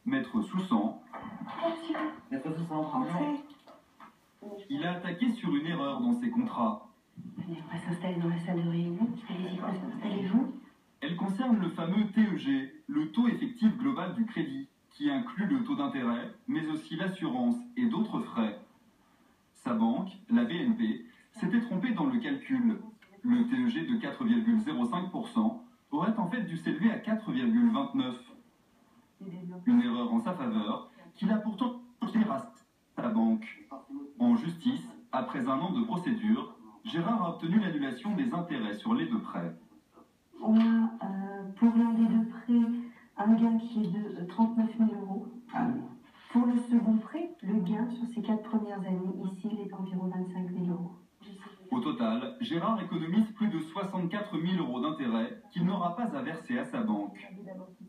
Maître Soussan. Maître Soussan, pardon. Il a attaqué sur une erreur dans ses contrats. Allez, on va s'installer dans la salle de réunion. Allez-y, installez-vous. Elle concerne le fameux TEG, le taux effectif global du crédit, qui inclut le taux d'intérêt, mais aussi l'assurance et d'autres frais. Sa banque, la BNP, s'était trompée dans le calcul. Le TEG de 4,05% aurait en fait dû s'élever à 4,29%. Une erreur en sa faveur, qu'il a pourtant terrassé sa banque. En justice, après un an de procédure, Gérard a obtenu l'annulation des intérêts sur les deux prêts. On a pour l'un des deux prêts un gain qui est de 39 000 euros. Pour le second prêt, le gain sur ces 4 premières années, ici, il est d'environ 25 000 euros. Au total, Gérard économise plus de 64 000 euros d'intérêts qu'il n'aura pas à verser à sa banque.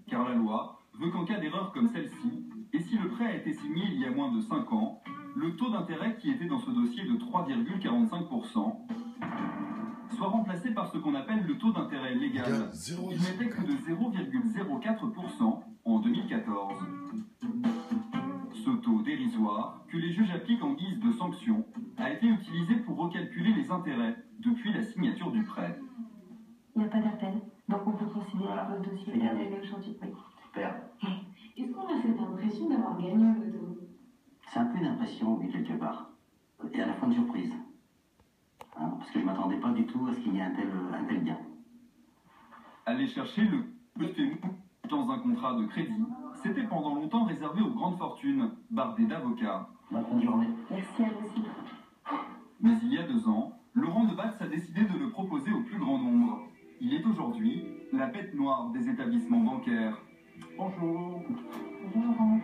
Car la loi veut qu'en cas d'erreur comme celle-ci, et si le prêt a été signé il y a moins de 5 ans, le taux d'intérêt qui était dans ce dossier de 3,45% soit remplacé par ce qu'on appelle le taux d'intérêt légal, qui n'était que de 0,04% en 2014. Ce taux dérisoire, que les juges appliquent en guise de sanction, a été utilisé pour recalculer les intérêts depuis la signature du prêt. Il n'y a pas d'appel, donc on peut considérer que le dossier est annulé aujourd'hui. Oui. Super. Est-ce qu'on a cette impression d'avoir gagné au loto? C'est un peu une impression, oui, quelque part. Et à la fois une surprise. Hein, parce que je ne m'attendais pas du tout à ce qu'il y ait un tel gain. Aller chercher le petit dans un contrat de crédit, c'était pendant longtemps réservé aux grandes fortunes, bardées d'avocats. Bonne journée. Merci à vous aussi. Mais il y a 2 ans, Laurent de Batz a décidé de le proposer au plus grand nombre. Il est aujourd'hui la bête noire des établissements bancaires. Bonjour. Bonjour Laurent.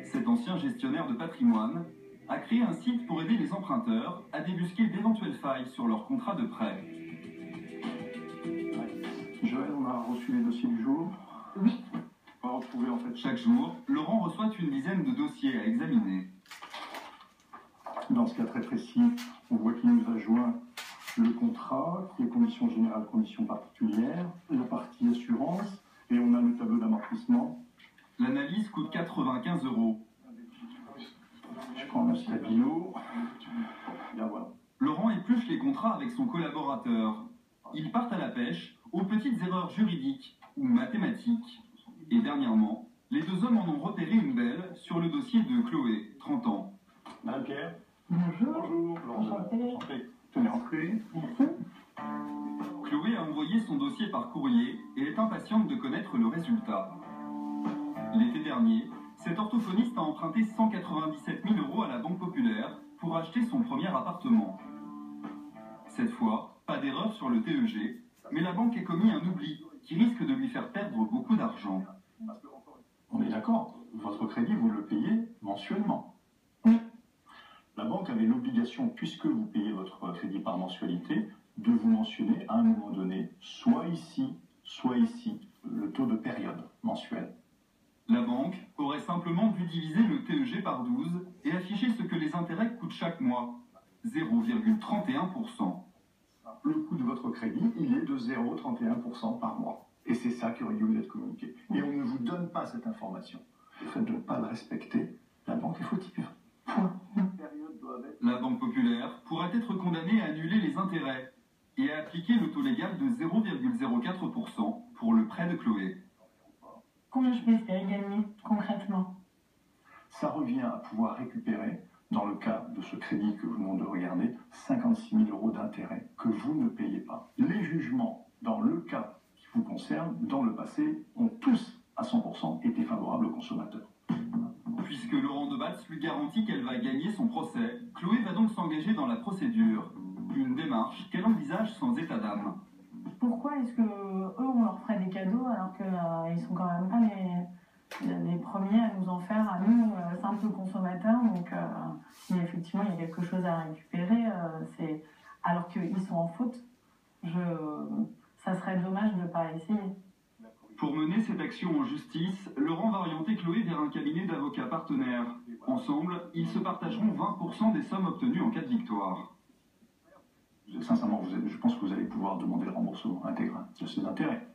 Cet ancien gestionnaire de patrimoine a créé un site pour aider les emprunteurs à débusquer d'éventuelles failles sur leur contrat de prêt. Joël, on a reçu les dossiers du jour. Oui. On va retrouver en fait. Chaque jour, Laurent reçoit une dizaine de dossiers à examiner. Dans ce cas très précis, on voit qu'il nous a joint le contrat, les conditions générales, conditions particulières, la partie assurance, et on a le tableau d'amortissement. L'analyse coûte 95 €. Je prends un stabilo. Bien voilà. Laurent épluche les contrats avec son collaborateur. Ils partent à la pêche aux petites erreurs juridiques ou mathématiques. Et dernièrement, les 2 hommes en ont repéré une belle sur le dossier de Chloé, 30 ans. Madame Pierre. Bonjour. Bonjour. Enchantée. Enchanté. Tenez, entrez. Merci. Chloé a envoyé son dossier par courrier et est impatiente de connaître le résultat. L'été dernier, cet orthophoniste a emprunté 197 000 € à la Banque Populaire pour acheter son premier appartement. Cette fois, pas d'erreur sur le TEG, mais la banque a commis un oubli qui risque de lui faire perdre beaucoup d'argent. On est d'accord. Votre crédit, vous le payez mensuellement. Oui. La banque avait l'obligation, puisque vous payez votre crédit par mensualité, de vous mentionner à un moment donné, soit ici, le taux de période mensuel. La banque aurait simplement dû diviser le TEG par 12 et afficher ce que les intérêts coûtent chaque mois, 0,31%. Le coût de votre crédit, il est de 0,31% par mois. Et c'est ça qui aurait dû vous être communiqué. Et on ne vous donne pas cette information. Le fait de ne pas le respecter, la banque est fautive. La Banque Populaire pourrait être condamnée à annuler les intérêts et à appliquer le taux légal de 0,04% pour le prêt de Chloé. Combien je peux espérer gagner concrètement? Ça revient à pouvoir récupérer, dans le cas de ce crédit que vous venez de regarder, 56 000 € d'intérêt que vous ne payez pas. Les jugements, dans le cas qui vous concerne, dans le passé, ont tous, à 100%, été favorables aux consommateurs. Puisque Laurent de Batz lui garantit qu'elle va gagner son procès, Chloé va donc s'engager dans la procédure. Une démarche qu'elle envisage sans état d'âme. Pourquoi est-ce que eux on leur ferait des cadeaux alors qu'ils sont quand même pas les premiers à nous en faire à nous simples consommateurs, donc mais effectivement il y a quelque chose à récupérer, alors qu'ils sont en faute, ça serait dommage de ne pas essayer. Pour mener cette action en justice, Laurent va orienter Chloé vers un cabinet d'avocats partenaires. Ensemble, ils se partageront 20% des sommes obtenues en cas de victoire. Sincèrement, je pense que vous allez pouvoir demander le remboursement intégral de ces intérêts.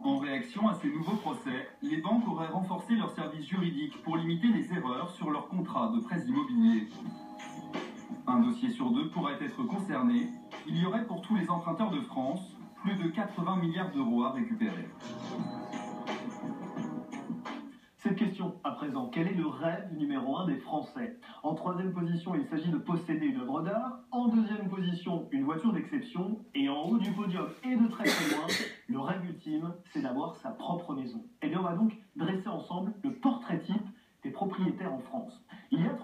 En réaction à ces nouveaux procès, les banques auraient renforcé leurs services juridiques pour limiter les erreurs sur leurs contrats de prêts immobiliers. Un dossier sur deux pourrait être concerné. Il y aurait pour tous les emprunteurs de France plus de 80 milliards d'euros à récupérer. Cette question, à présent, quel est le rêve numéro 1 des Français? En troisième position, il s'agit de posséder une œuvre d'art. En deuxième position, une voiture d'exception. Et en haut du podium et de très très loin, le rêve ultime, c'est d'avoir sa propre maison.